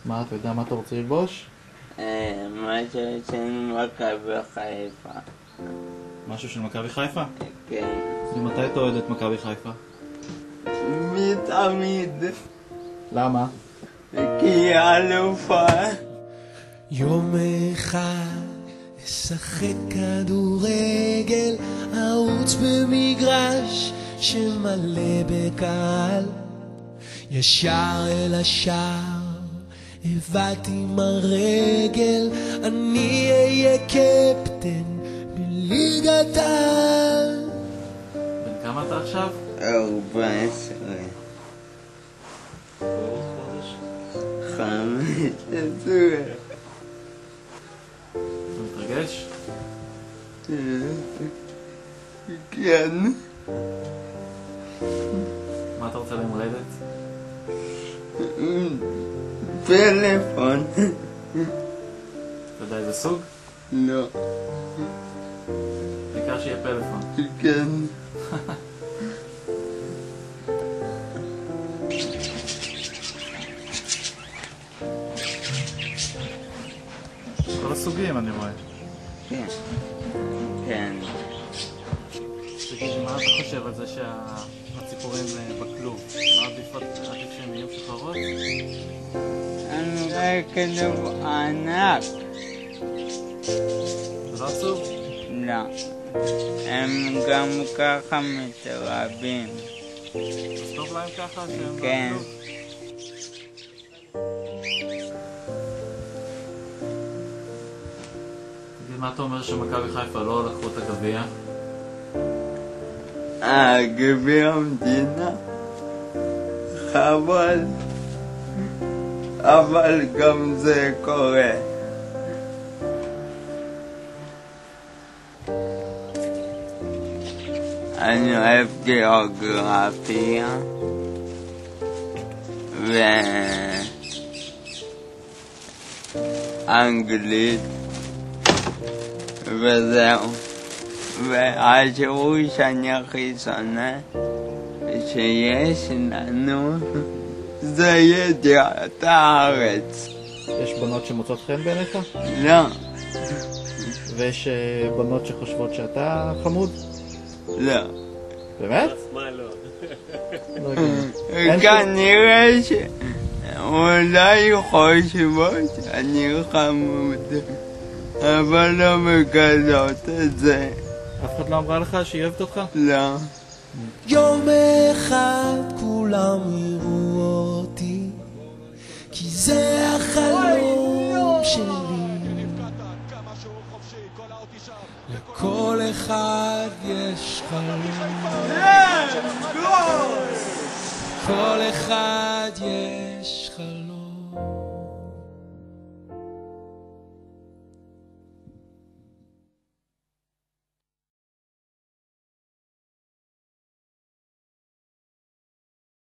מה, אתה יודע מה אתה רוצה ללבוש? מה שעשינו מכבי חיפה. משהו של מכבי חיפה? כן. ומתי אתה אוהד את מכבי חיפה? מתמיד. למה? כי היא אלופה. יום אחד אשחק כדורגל, ארוץ במגרש שמלא בקהל, ישר אל השער הבאתי עם הרגל, אני אהיה קפטן בליגת העל. בן כמה אתה עכשיו? 14. 15. אתה מתרגש? כן. מה אתה רוצה ליום הולדת? פלאפון. אתה יודע איזה סוג? לא. בעיקר שיהיה פלאפון. כן. כל הסוגים אני רואה. כן. כן. תגיד, מה אתה חושב על זה שהציפורים בכלוב? מה עדיף שהן יהיו משוחררות? אני רואה כלוב ענק. זה לא עצוב? לא. הם גם ככה מתרבים. אז טוב להם ככה שהם כן. בכלוב? תגיד, מה אתה אומר שמכבי חיפה לא לקחו את הגביע? גביע המדינה. חבל. אבל גם זה קורה. אני אוהב גיאוגרפיה ואנגלית וזהו. והשיעור שאני הכי שונא שיש לנו זה ידיעת הארץ. יש בנות שמוצאות חן בעיניך? לא. ויש בנות שחושבות שאתה חמוד? לא. באמת? מה לא? לא הגיוני. כנראה שאולי חושבות שאני חמוד, אבל לא מגלות את זה. אף אחד לא אמרה לך שהיא אוהבת אותך? לא. יום אחד כולם יראו אותי, כי זה החלום שלי. לכל אחד יש חלום, כל אחד יש